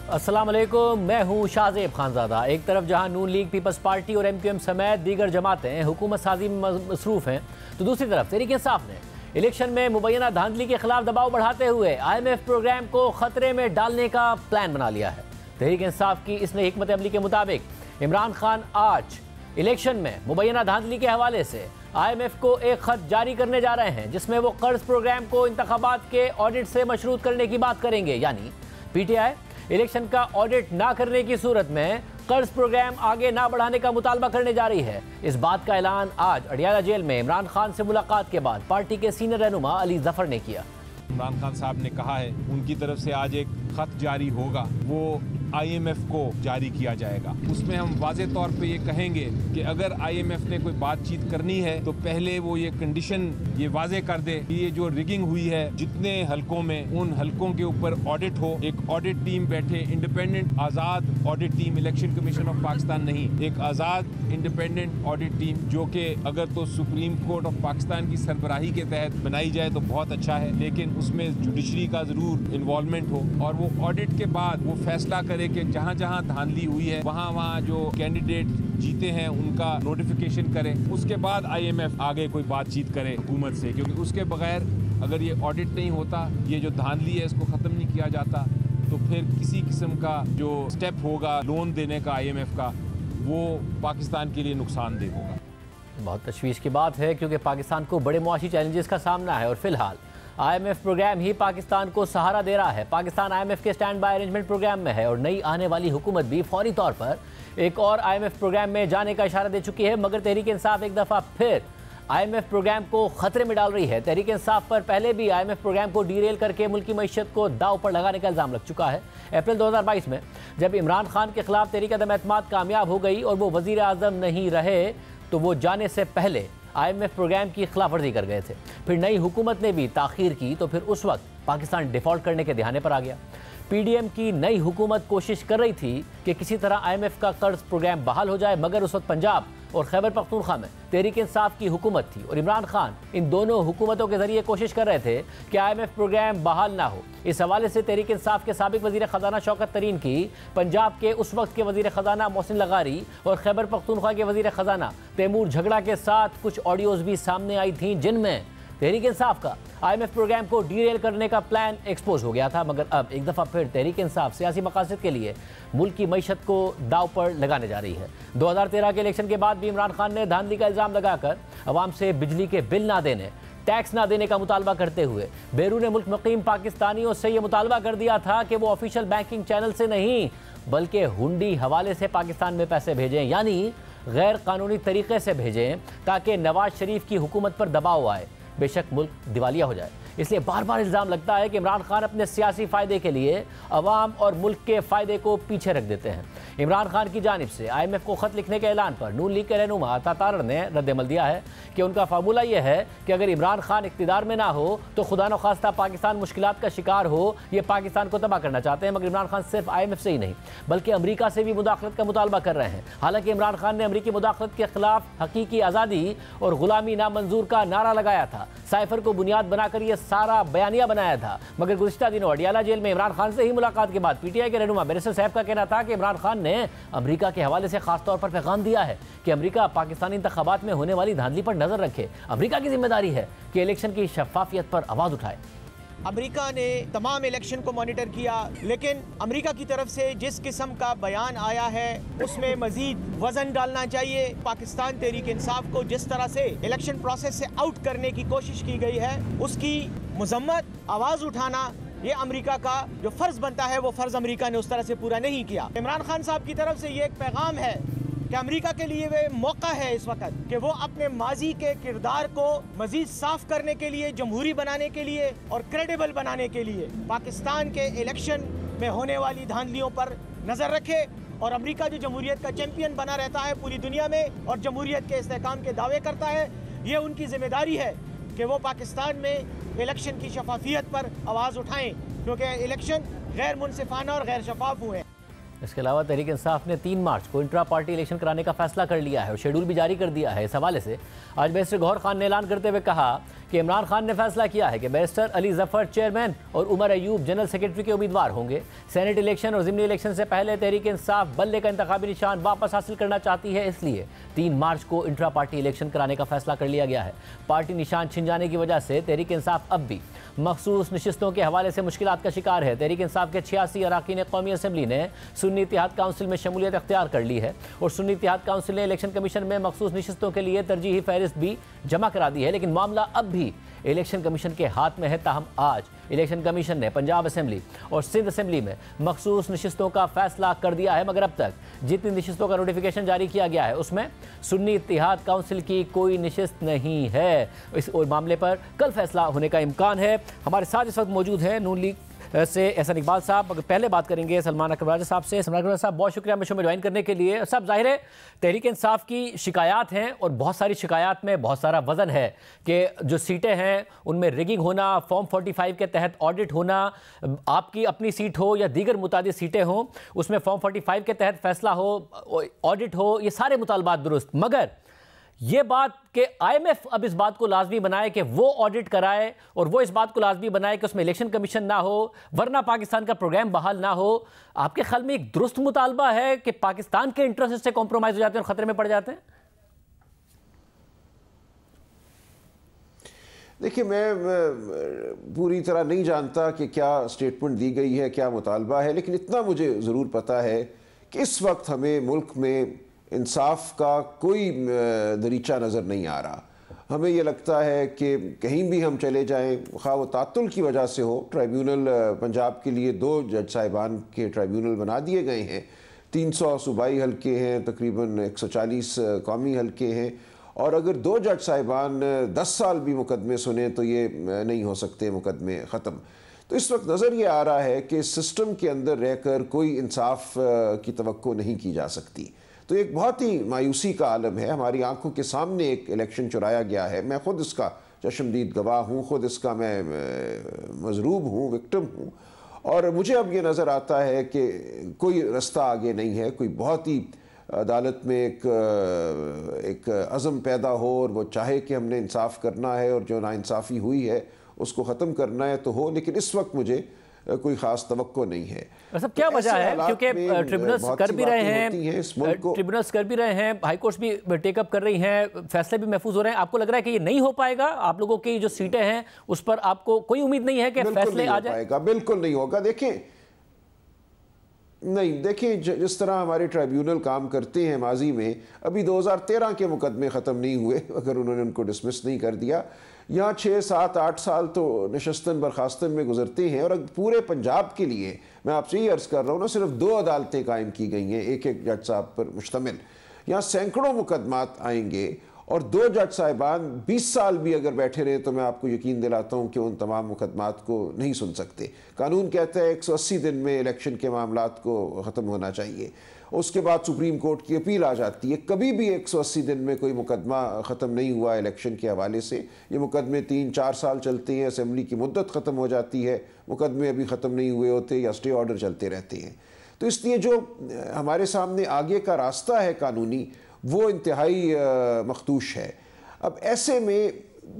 अस्सलाम वालेकुम, मैं हूं शाहजेब खानजादा। एक तरफ जहां नून लीग, पीपल्स पार्टी और MQM समेत दीगर जमातें हुकूमत साजी में मसरूफ हैं, तो दूसरी तरफ तहरीक इंसाफ ने इलेक्शन में मुबैना धांधली के खिलाफ दबाव बढ़ाते हुए IMF प्रोग्राम को खतरे में डालने का प्लान बना लिया है। तहरीक इंसाफ की इस नई हिकमत अमली के मुताबिक इमरान खान आज इलेक्शन में मुबैना धांधली के हवाले से IMF को एक खत जारी करने जा रहे हैं, जिसमें वो कर्ज प्रोग्राम को इंतखाबात के ऑडिट से मशरूत करने की बात करेंगे। यानी PTI इलेक्शन का ऑडिट ना करने की सूरत में कर्ज प्रोग्राम आगे ना बढ़ाने का मुतालबा करने जा रही है। इस बात का ऐलान आज अडियाला जेल में इमरान खान से मुलाकात के बाद पार्टी के सीनियर रहनुमा अली जफर ने किया। इमरान खान साहब ने कहा है उनकी तरफ से आज एक खत जारी होगा, वो IMF को जारी किया जाएगा। उसमें हम वाज़े तौर पे ये कहेंगे कि अगर IMF ने कोई बातचीत करनी है तो पहले वो ये कंडीशन ये वाजे कर दे कि ये जो रिगिंग हुई है जितने हलकों में, उन हलकों के ऊपर ऑडिट हो, एक ऑडिट टीम बैठे, independent Azad audit team, election commission of Pakistan नहीं, एक आज़ाद इंडिपेंडेंट ऑडिट टीम जो कि अगर तो सुप्रीम कोर्ट ऑफ पाकिस्तान की सरबराही के तहत बनाई जाए तो बहुत अच्छा है, लेकिन उसमें जुडिशरी का ज़रूर इन्वॉल्वमेंट हो और वो ऑडिट के बाद वो फैसला करे कि जहां जहां धांधली हुई है वहां जो कैंडिडेट जीते हैं उनका नोटिफिकेशन करें। उसके बाद IMF आगे कोई बातचीत करे हुकूमत से, क्योंकि उसके बगैर अगर ये ऑडिट नहीं होता, ये जो धांधली है इसको ख़त्म नहीं किया जाता, तो फिर किसी किस्म का जो स्टेप होगा लोन देने का IMF का, वो पाकिस्तान के लिए नुकसानदेह होगा। बहुत तशवीश की बात है, क्योंकि पाकिस्तान को बड़े मुआशी चैलेंजेस का सामना है और फिलहाल IMF प्रोग्राम ही पाकिस्तान को सहारा दे रहा है। पाकिस्तान IMF के स्टैंड बाय अरेंजमेंट प्रोग्राम में है और नई आने वाली हुकूमत भी फौरी तौर पर एक और IMF प्रोग्राम में जाने का इशारा दे चुकी है। मगर तहरीक इंसाफ एक दफ़ा फिर IMF प्रोग्राम को खतरे में डाल रही है। तहरीक इंसाफ पर पहले भी IMF प्रोग्राम को डीरेल करके मुल्क की मईशत को दाव पर लगाने का इल्ज़ाम लग चुका है। अप्रैल 2022 में जब इमरान खान के खिलाफ तहरीक अदम एतमाद कामयाब हो गई और वो वज़ीर आज़म नहीं रहे, तो वो जाने से पहले IMF प्रोग्राम की खिलाफ वर्जी कर गए थे। फिर नई हुकूमत ने भी ताख़ीर की, तो फिर उस वक्त पाकिस्तान डिफ़ॉल्ट करने के दहाने पर आ गया। PDM की नई हुकूमत कोशिश कर रही थी कि किसी तरह IMF का कर्ज प्रोग्राम बहाल हो जाए, मगर उस वक्त पंजाब और खैबर पख्तूनख्वा में तहरीक इंसाफ की हुकूमत थी और इमरान खान इन दोनों हुकूमतों के जरिए कोशिश कर रहे थे कि IMF प्रोग्राम बहाल ना हो। इस हवाले से तहरीक इंसाफ के साबिक वज़ीर ख़जाना शौकत तरीन की पंजाब के उस वक्त के वज़ीर ख़जाना मोहसिन लगारी और खैबर पख्तूनख्वा के वज़ीर ख़जाना तैमूर झगड़ा के साथ कुछ ऑडियोज़ भी सामने आई थी, जिनमें तहरीक इंसाफ का IMF प्रोग्राम को डीरेल करने का प्लान एक्सपोज हो गया था। मगर अब एक दफ़ा फिर तहरीक इंसाफ सियासी मकासद के लिए मुल्क की मईशत को दाव पर लगाने जा रही है। 2013 के इलेक्शन के बाद भी इमरान खान ने धांधली का इल्ज़ाम लगाकर अवाम से बिजली के बिल ना देने, टैक्स ना देने का मुतालबा करते हुए बैरून मुल्क मुकीम पाकिस्तानियों से यह मुतालबा कर दिया था कि वो ऑफिशियल बैंकिंग चैनल से नहीं बल्कि हुंडी हवाले से पाकिस्तान में पैसे भेजें, यानी गैर कानूनी तरीके से भेजें, ताकि नवाज शरीफ की हुकूमत पर दबाव आए, बेशक मुल्क दिवालिया हो जाए। इसलिए बार बार इल्ज़ाम लगता है कि इमरान खान अपने सियासी फ़ायदे के लिए अवाम और मुल्क के फ़ायदे को पीछे रख देते हैं। इमरान खान की जानिब से IMF को ख़त लिखने के ऐलान पर नून लीग के रहनुमा अता तारड़ ने रद्दमल दिया है कि उनका फार्मूला यह है कि अगर इमरान खान इक़्तिदार में ना हो तो खुदा न खास्ता पाकिस्तान मुश्किलात का शिकार हो। ये पाकिस्तान को तबाह करना चाहते हैं। मगर इमरान खान सिर्फ IMF से ही नहीं बल्कि अमरीका से भी मुदाखलत का मुतालबा कर रहे हैं। हालांकि इमरान खान ने अमरीकी मुदाखलत के खिलाफ हकीकी आज़ादी और गुलामी नामंजूर का नारा लगाया था, साइफर को बुनियाद बनाकर यह सारा बयानिया बनाया था। मगर गुज़िश्ता दिनों अडियाला जेल में इमरान खान से ही मुलाकात के बाद PTI के रहनुमा बैरिस्टर साहब का कहना था कि इमरान खान ने अमरीका के हवाले से खास तौर पर पैगाम दिया है कि अमरीका पाकिस्तानी इंतखाबात में होने वाली धांधली पर नजर रखे। अमरीका की जिम्मेदारी है कि इलेक्शन की शफाफियत पर आवाज उठाए। अमेरिका ने तमाम इलेक्शन को मॉनिटर किया, लेकिन अमेरिका की तरफ से जिस किस्म का बयान आया है उसमें मजीद वजन डालना चाहिए। पाकिस्तान तहरीक इंसाफ को जिस तरह से इलेक्शन प्रोसेस से आउट करने की कोशिश की गई है, उसकी मजम्मत, आवाज़ उठाना, ये अमेरिका का जो फ़र्ज़ बनता है वो फ़र्ज़ अमेरिका ने उस तरह से पूरा नहीं किया। इमरान खान साहब की तरफ से ये एक पैगाम है कि अमेरिका के लिए वे मौका है इस वक्त कि वो अपने माजी के किरदार को मजीद साफ करने के लिए, जमहूरी बनाने के लिए और क्रेडिबल बनाने के लिए पाकिस्तान के इलेक्शन में होने वाली धांधलियों पर नज़र रखे और अमेरिका जो जमहूरियत का चैंपियन बना रहता है पूरी दुनिया में और जमहूरियत के इस्तेहकाम के दावे करता है, ये उनकी जिम्मेदारी है कि वो पाकिस्तान में इलेक्शन की शफाफियत पर आवाज़ उठाएं, क्योंकि इलेक्शन गैर मुनसिफाना और गैर शफाफ हुए हैं। इसके अलावा तहरीक इंसाफ ने 3 मार्च को इंट्रा पार्टी इलेक्शन कराने का फैसला कर लिया है और शेड्यूल भी जारी कर दिया है। इस हवाले से आज बैरिस्टर गौहर खान ने ऐलान करते हुए कहा कि इमरान खान ने फैसला किया है कि बैरिस्टर अली जफर चेयरमैन और उमर अयूब जनरल सेक्रेटरी के उम्मीदवार होंगे। सेनेट इलेक्शन और ज़िमनी इलेक्शन से पहले तहरीक इंसाफ बल्ले का इंतखाबी निशान वापस हासिल करना चाहती है, इसलिए 3 मार्च को इंट्रा पार्टी इलेक्शन कराने का फैसला कर लिया गया है। पार्टी निशान छिन जाने की वजह से तहरीक इंसाफ अब भी मखसूस नशिस्तों के हवाले से मुश्किलात का शिकार है। तहरीक इंसाफ के 86 अरकान कौमी असम्बली ने सुन्नी इत्तेहाद काउंसिल में शमूलियत अख्तियार कर ली है और सुन्नी इत्तेहाद काउंसिल ने इलेक्शन कमीशन में मखसूस नशिस्तों के लिए तरजीही फहरिस्त भी जमा करा दी है, लेकिन मामला अब भी इलेक्शन कमीशन के हाथ में है। ताहम आज इलेक्शन कमीशन ने पंजाब असेंबली और सिंध असेंबली में मखसूस नशिस्तों का फैसला कर दिया है, मगर अब तक जितनी नशिस्तों का नोटिफिकेशन जारी किया गया है उसमें सुन्नी इत्तेहाद काउंसिल की कोई नशिस्त नहीं है। इस और मामले पर कल फैसला होने का इम्कान है। हमारे साथ इस वक्त मौजूद है नून लीग से एहसन इकबाल साहब। पहले बात करेंगे सलमान अकबर साहब से। सलमान अकबर साहब, बहुत शुक्रिया हमें शो में ज्वाइन करने के लिए। सब जाहिर है तहरीक इंसाफ की शिकायत हैं और बहुत सारी शिकायत में बहुत सारा वजन है कि जो सीटें हैं उनमें रिगिंग होना, फॉर्म 45 के तहत ऑडिट होना, आपकी अपनी सीट हो या दीगर मुतादिद सीटें हों उसमें फॉर्म 45 के तहत फैसला हो, ऑडिट हो, ये सारे मुतालबात दुरुस्त। मगर ये बात कि आईएमएफ अब इस बात को लाजमी बनाए कि वो ऑडिट कराए और वो इस बात को लाजमी बनाए कि उसमें इलेक्शन कमीशन ना हो, वरना पाकिस्तान का प्रोग्राम बहाल ना हो, आपके ख्याल में एक दुरुस्त मुतालबा है कि पाकिस्तान के इंटरेस्ट से कॉम्प्रोमाइज हो जाते हैं और खतरे में पड़ जाते हैं? देखिए, मैं पूरी तरह नहीं जानता कि क्या स्टेटमेंट दी गई है, क्या मुतालबा है, लेकिन इतना मुझे ज़रूर पता है कि इस वक्त हमें मुल्क में इंसाफ का कोई दरीचा नज़र नहीं आ रहा। हमें ये लगता है कि कहीं भी हम चले जाएं, खा वो तातुल की वजह से हो, ट्राइब्यूनल पंजाब के लिए 2 जज साहिबान के ट्राइब्यूनल बना दिए गए हैं, 300 सूबाई हल्के हैं, तकरीबन 140 कौमी हल्के हैं, और अगर 2 जज साहिबान 10 साल भी मुकदमे सुने तो ये नहीं हो सकते मुकदमे ख़त्म। तो इस वक्त नज़र ये आ रहा है कि सिस्टम के अंदर रहकर कोई इंसाफ की तवक्को नहीं की जा सकती। तो एक बहुत ही मायूसी का आलम है। हमारी आंखों के सामने एक इलेक्शन चुराया गया है। मैं ख़ुद इसका चश्मदीद गवाह हूँ, ख़ुद इसका मैं मजरूब हूँ, विक्टिम हूँ, और मुझे अब ये नज़र आता है कि कोई रास्ता आगे नहीं है। कोई बहुत ही अदालत में एक अज़म पैदा हो और वो चाहे कि हमने इंसाफ करना है और जो नाइंसाफ़ी हुई है उसको ख़त्म करना है तो हो, लेकिन इस वक्त मुझे कोई ख़ास तवक्को नहीं है। सब क्या वजह है? क्योंकि ट्रिब्यूनल्स कर भी रहे हैं, ट्रिब्यूनल्स कर भी रहे हैं, हाई कोर्ट्स भी टेकअप कर रही हैं, फैसले भी महफूज हो रहे हैं। आपको लग रहा है कि ये नहीं हो पाएगा? आप लोगों की जो सीटें हैं उस पर आपको कोई उम्मीद नहीं है कि फैसले आ जाएगा? बिल्कुल नहीं होगा। देखिए, जिस तरह हमारे ट्राइब्यूनल काम करते हैं, माजी में अभी 2013 के मुकदमे ख़त्म नहीं हुए अगर उन्होंने उनको डिसमिस नहीं कर दिया। यहाँ 6, 7, 8 साल तो नशस्तन बर्खास्तन में गुजरते हैं, और पूरे पंजाब के लिए मैं आपसे ये अर्ज़ कर रहा हूँ ना, सिर्फ 2 अदालतें कायम की गई हैं, एक जज साहब पर मुश्तमिल। यहाँ सैकड़ों मुकदमात आएंगे और 2 जज साहिबान 20 साल भी अगर बैठे रहे तो मैं आपको यकीन दिलाता हूँ कि उन तमाम मुकदमात को नहीं सुन सकते। कानून कहता है 180 दिन में इलेक्शन के मामलात को ख़त्म होना चाहिए, उसके बाद सुप्रीम कोर्ट की अपील आ जाती है। कभी भी 180 दिन में कोई मुकदमा ख़त्म नहीं हुआ इलेक्शन के हवाले से। ये मुकदमे 3-4 साल चलते हैं, असेंबली की मुद्दत ख़त्म हो जाती है, मुकदमे अभी ख़त्म नहीं हुए होते या स्टे ऑर्डर चलते रहते हैं। तो इसलिए जो हमारे सामने आगे का रास्ता है कानूनी, वो इंतहाई मखदूश है। अब ऐसे में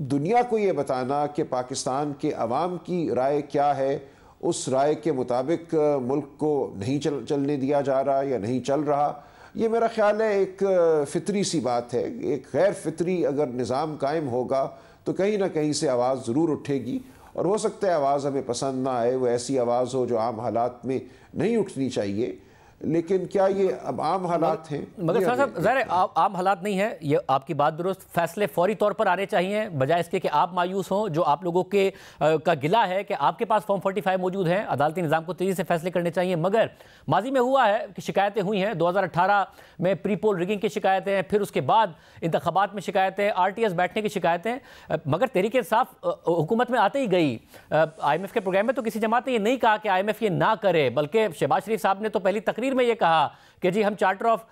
दुनिया को ये बताना कि पाकिस्तान के अवाम की राय क्या है, उस राय के मुताबिक मुल्क को नहीं चलने दिया जा रहा या नहीं चल रहा, ये मेरा ख्याल है एक फितरी सी बात है। एक गैर फितरी अगर निज़ाम कायम होगा तो कहीं ना कहीं से आवाज़ ज़रूर उठेगी, और हो सकता है आवाज़ हमें पसंद ना आए, वो ऐसी आवाज़ हो जो आम हालात में नहीं उठनी चाहिए, लेकिन क्या ये अब आम हालात हैं? मगर साहब ज़ाहिर आम हालात नहीं है, ये आपकी बात दुरुस्त। फैसले फौरी तौर पर आने चाहिए, बजाय इसके कि आप मायूस हों। जो आप लोगों के का गिला है कि आपके पास फॉर्म 45 मौजूद हैं, अदालती निज़ाम को तेज़ी से फैसले करने चाहिए। मगर माजी में हुआ है कि शिकायतें हुई हैं, 2018 में प्री पोल रिगिंग की शिकायतें, फिर उसके बाद इंतखाबात में शिकायतें, RTS बैठने की शिकायतें, मगर तहरीक इंसाफ हुकूमत में आते ही गई। IMF के प्रोग्राम में तो किसी जमात ने ये नहीं कहा कि IMF ये ना करे, बल्कि शहबाज शरीफ साहब ने तो पहली तकरीर में ये कहा कि जी हम चार्टर ऑफ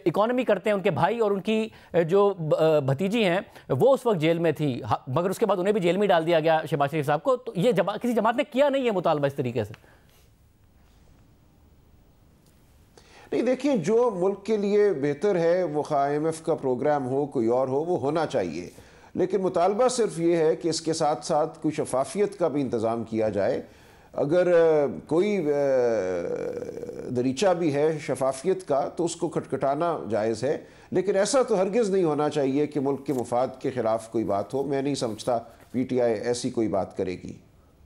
इकोनॉमी करते हैं। उनके भाई और उनकी जो भतीजी हैं वो उस वक्त जेल में थी, मगर उसके बाद उन्हें भी जेल में डाल दिया गया शहबाज शरीफ साहब को। तो ये किसी जमात ने किया नहीं है मुतालबा इस तरीके से। नहीं, देखिए, जो मुल्क के लिए बेहतर है वो IMF का प्रोग्राम हो, कोई और हो, वो होना चाहिए। लेकिन मुतालबा सिर्फ ये है कि इसके साथ साथ कोई शफाफियत का भी इंतज़ाम किया जाए। अगर कोई दरीचा भी है शफाफियत का तो उसको खटखटाना जायज़ है, लेकिन ऐसा तो हरगिज़ नहीं होना चाहिए कि मुल्क के मुफाद के ख़िलाफ़ कोई बात हो। मैं नहीं समझता PTI ऐसी कोई बात करेगी।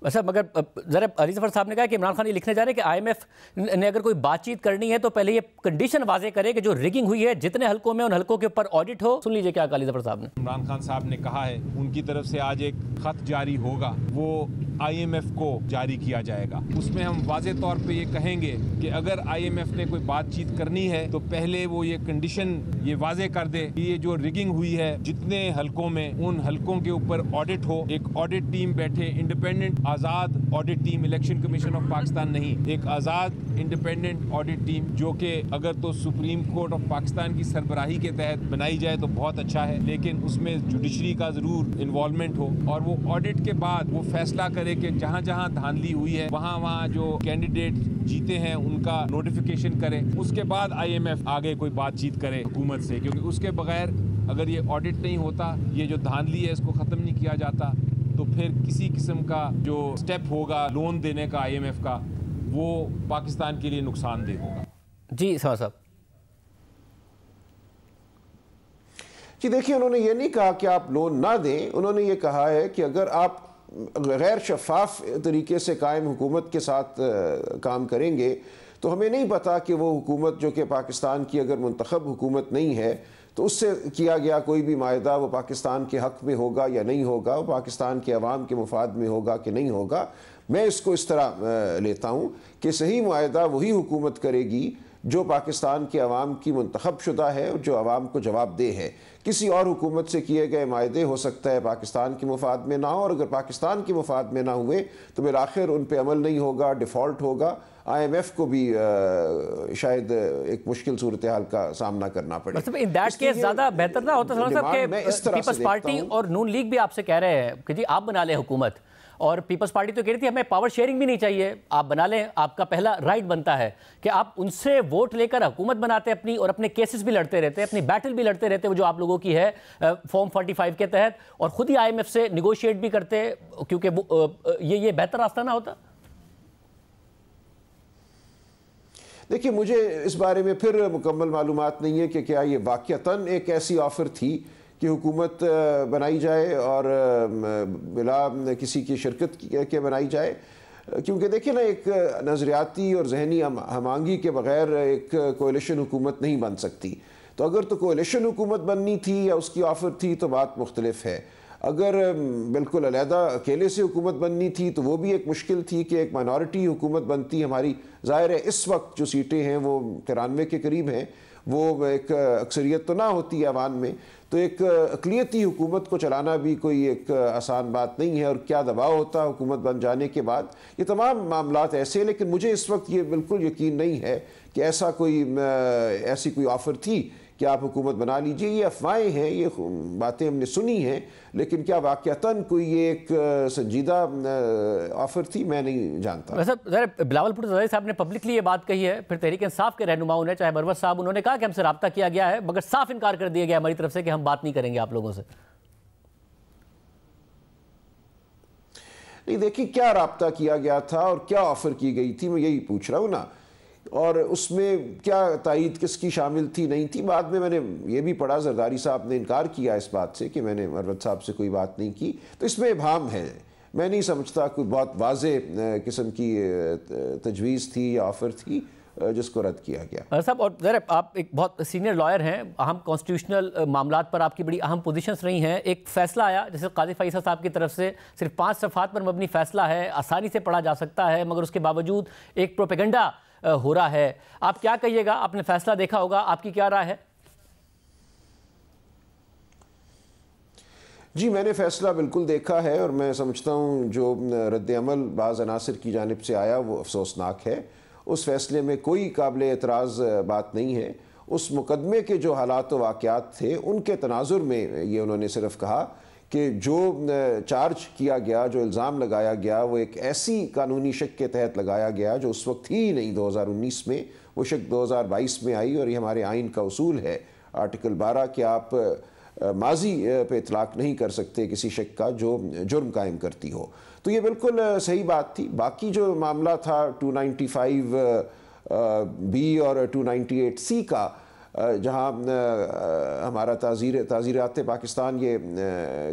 अच्छा, मगर ज़रा अली ज़फ़र साहब ने कहा कि इमरान खान ये लिखने जा रहे हैं कि IMF ने अगर कोई बातचीत करनी है तो पहले ये कंडीशन वाजे करे कि जो रिगिंग हुई है जितने हलकों में, उन हलकों के ऊपर ऑडिट हो। सुन लीजिए क्या अली ज़फ़र साहब ने। इमरान खान साहब ने कहा है उनकी तरफ से आज एक खत जारी होगा, वो IMF को जारी किया जाएगा। उसमें हम वाजे तौर पे ये कहेंगे कि अगर IMF ने कोई बातचीत करनी है तो पहले वो ये कंडीशन ये वाजे कर दे कि ये जो रिगिंग हुई है जितने हलकों में, उन हलकों के ऊपर ऑडिट हो। एक ऑडिट टीम बैठे, independent Azad audit team, election commission of Pakistan नहीं, एक आज़ाद इंडिपेंडेंट ऑडिट टीम जो कि अगर तो सुप्रीम कोर्ट ऑफ पाकिस्तान की सरबराही के तहत बनाई जाए तो बहुत अच्छा है, लेकिन उसमें जुडिशरी का ज़रूर इन्वॉल्वमेंट हो और वो ऑडिट के बाद वो फैसला करे कि जहाँ जहाँ धांधली हुई है वहाँ वहाँ जो कैंडिडेट जीते हैं उनका नोटिफिकेशन करे। उसके बाद IMF आगे कोई बातचीत करे हुकूमत से, क्योंकि उसके बगैर अगर ये ऑडिट नहीं होता, ये जो धांधली है इसको ख़त्म नहीं किया जाता, तो फिर किसी किस्म का जो स्टेप होगा लोन देने का IMF का, वो पाकिस्तान के लिए नुकसानदेह होगा। जी साहब। जी देखिए, उन्होंने ये नहीं कहा कि आप लोन ना दें, उन्होंने ये कहा है कि अगर आप गैर शफाफ तरीके से कायम हुकूमत के साथ काम करेंगे तो हमें नहीं पता कि वो हुकूमत जो कि पाकिस्तान की अगर मुंतखब हुकूमत नहीं है तो उससे किया गया कोई भी मायदा वो पाकिस्तान के हक़ में होगा या नहीं होगा, वो पाकिस्तान के अवाम के मुफाद में होगा कि नहीं होगा। मैं इसको इस तरह लेता हूँ कि सही मायदा वही हुकूमत करेगी जो पाकिस्तान के अवाम की मुंतखब शुदा है और जो अवाम को जवाबदेह है। किसी और हुकूमत से किए गए मायदे हो सकता है पाकिस्तान के मुफाद में ना हो, और अगर पाकिस्तान के मुफाद में ना हुए तो फिर आखिर उन पर अमल नहीं होगा, डिफ़ॉल्ट होगा। IMF को भी शायद एक मुश्किल सूरत हाल का सामना करना पड़े। मतलब इन दैट केस ज़्यादा बेहतर ना होता साहब कि पीपल्स पार्टी और नून लीग भी आपसे कह रहे हैं कि जी आप बना लें हुकूमत, और पीपल्स पार्टी तो कह रही थी हमें पावर शेयरिंग भी नहीं चाहिए, आप बना लें, आपका पहला राइट बनता है कि आप उनसे वोट लेकर हुकूमत बनाते अपनी, और अपने केसेस भी लड़ते रहते हैं, अपनी बैटल भी लड़ते रहते हैं वो जो आप लोगों की है फॉर्म 45 के तहत, और खुद ही IMF से निगोशिएट भी करते, क्योंकि ये बेहतर रास्ता ना होता। देखिए, मुझे इस बारे में फिर मुकम्मल मालूमात नहीं है कि क्या ये वाक़तन एक ऐसी ऑफ़र थी कि हुकूमत बनाई जाए और बिला किसी की शिरकत के बनाई जाए, क्योंकि देखिए ना, एक नज़रियाती और जहनी हमांगी के बग़ैर एक कोalition हुकूमत नहीं बन सकती। तो अगर तो कोalition हुकूमत बननी थी या उसकी ऑफ़र थी तो बात मुख्तलिफ है। अगर बिल्कुल अलहदा अकेले से हुकूमत बननी थी तो वो भी एक मुश्किल थी कि एक माइनॉरिटी हुकूमत बनती हमारी। ज़ाहिर है इस वक्त जो सीटें हैं वो 93 के करीब हैं, वो एक अक्सरियत तो ना होती है अवान में, तो एक अक़लियती हुकूमत को चलाना भी कोई एक आसान बात नहीं है, और क्या दबाव होता है हुकूमत बन जाने के बाद। ये तमाम मामलात ऐसे हैं, लेकिन मुझे इस वक्त ये बिल्कुल यकीन नहीं है कि ऐसी कोई ऑफ़र थी कि आप हुकूमत बना लीजिए। ये अफवाहें हैं, ये बातें हमने सुनी हैं, लेकिन क्या वाक़तन कोई ये एक संजीदा ऑफ़र थी, मैं नहीं जानता। वैसे बिलावल भुट्टो ज़रदारी साहब ने पब्लिकली ये बात कही है, फिर तहरीक इंसाफ के रहनुमाओं ने, चाहे मरवत साहब, उन्होंने कहा कि हमसे रब्ता किया गया है, मगर साफ इनकार कर दिया गया हमारी तरफ से कि हम बात नहीं करेंगे आप लोगों से। नहीं, देखिए, क्या रब्ता किया गया था और क्या ऑफ़र की गई थी, मैं यही पूछ रहा हूँ ना, और उसमें क्या तायीद किसकी शामिल थी नहीं थी। बाद में मैंने ये भी पढ़ा, जरदारी साहब ने इनकार किया इस बात से कि मैंने मरवत साहब से कोई बात नहीं की, तो इसमें इबहम है। मैं नहीं समझता कोई बहुत वाज़े किस्म की तजवीज़ थी या ऑफ़र थी जिसको रद्द किया गया। साहब, और ज़रा आप एक बहुत सीनियर लॉयर हैं, अहम कॉन्स्टिट्यूशनल मामलात पर आपकी बड़ी अहम पोजीशंस रही हैं। एक फ़ैसला आया जैसे काजी फैसल साहब की तरफ से, सिर्फ 5 सफ़हात पर मबनी फ़ैसला है, आसानी से पढ़ा जा सकता है, मगर उसके बावजूद एक प्रोपेगेंडा हो रहा है। आप क्या कहिएगा? आपने फ़ैसला देखा होगा, आपकी क्या राय है? जी, मैंने फ़ैसला बिल्कुल देखा है, और मैं समझता हूँ जो रद्द अमल बाज़ अनासिर की जानिब से आया वो अफसोसनाक है। उस फ़ैसले में कोई काबिल एतराज़ बात नहीं है। उस मुकदमे के जो हालात व वाक़यात थे उनके तनाजुर में ये उन्होंने सिर्फ कहा कि जो चार्ज किया गया, जो इल्ज़ाम लगाया गया, वो एक ऐसी कानूनी शक के तहत लगाया गया जो उस वक्त थी ही नहीं 2019 में, वो शक 2022 में आई। और ये हमारे आइन का उसूल है आर्टिकल 12 कि आप माजी पे इतलाक नहीं कर सकते किसी शक का जो जुर्म कायम करती हो। तो ये बिल्कुल सही बात थी। बाकी जो मामला था 295B और 298C का, जहाँ हमारा ताज़ीरात पाकिस्तान ये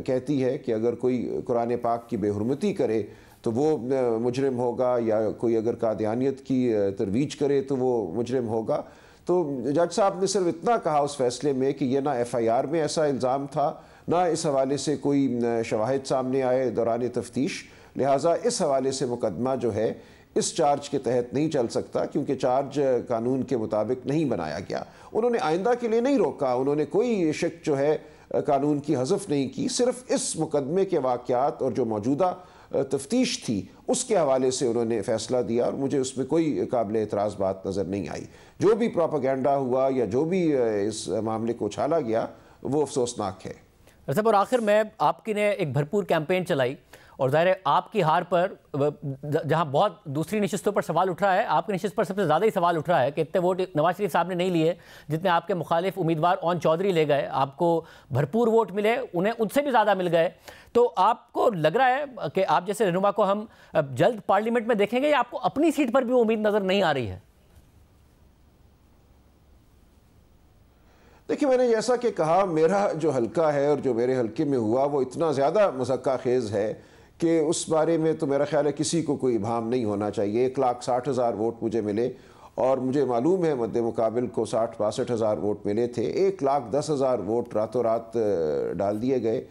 कहती है कि अगर कोई कुरान पाक की बेहुरमती करे तो वो मुजरिम होगा, या कोई अगर कादियानियत की तरवीज करे तो वो मुजरिम होगा। तो जज साहब ने सिर्फ इतना कहा उस फैसले में कि यह ना FIR में ऐसा इल्ज़ाम था, ना इस हवाले से कोई शवाहिद सामने आए दौरान तफ्तीश, लिहाजा इस हवाले से मुकदमा जो है इस चार्ज के तहत नहीं चल सकता, क्योंकि चार्ज कानून के मुताबिक नहीं बनाया गया। उन्होंने आइंदा के लिए नहीं रोका, उन्होंने कोई शक जो है कानून की हज़फ नहीं की, सिर्फ इस मुकदमे के वाक़यात और जो मौजूदा तफ्तीश थी उसके हवाले से उन्होंने फ़ैसला दिया, और मुझे उसमें कोई काबिल एतराज़ बात नज़र नहीं आई। जो भी प्रोपेगेंडा हुआ या जो भी इस मामले को उछाला गया वो अफसोसनाक है। साहब, और आखिर में आपकी ने एक भरपूर कैंपेन चलाई, और ज़ाहिर है आपकी हार पर जहां बहुत दूसरी नशिस्तों पर सवाल उठ रहा है, आपकी नशिस्त पर सबसे ज़्यादा ही सवाल उठ रहा है कि इतने वोट नवाज शरीफ साहब ने नहीं लिए जितने आपके मुखालिफ उम्मीदवार ओन चौधरी ले गए। आपको भरपूर वोट मिले, उन्हें उनसे भी ज़्यादा मिल गए। तो आपको लग रहा है कि आप जैसे रहनुमा को हम जल्द पार्लियामेंट में देखेंगे, या आपको अपनी सीट पर भी उम्मीद नज़र नहीं आ रही है? देखिए, मैंने जैसा कि कहा, मेरा जो हल्का है और जो मेरे हल्के में हुआ वो इतना ज़्यादा मज़क्का खेज़ है कि उस बारे में तो मेरा ख्याल है किसी को कोई इबाम नहीं होना चाहिए। 1,60,000 वोट मुझे मिले, और मुझे मालूम है मद्दे मुकाबिल को 60-62 वोट मिले थे। 1,10,000 वोट रातों रात डाल दिए गए,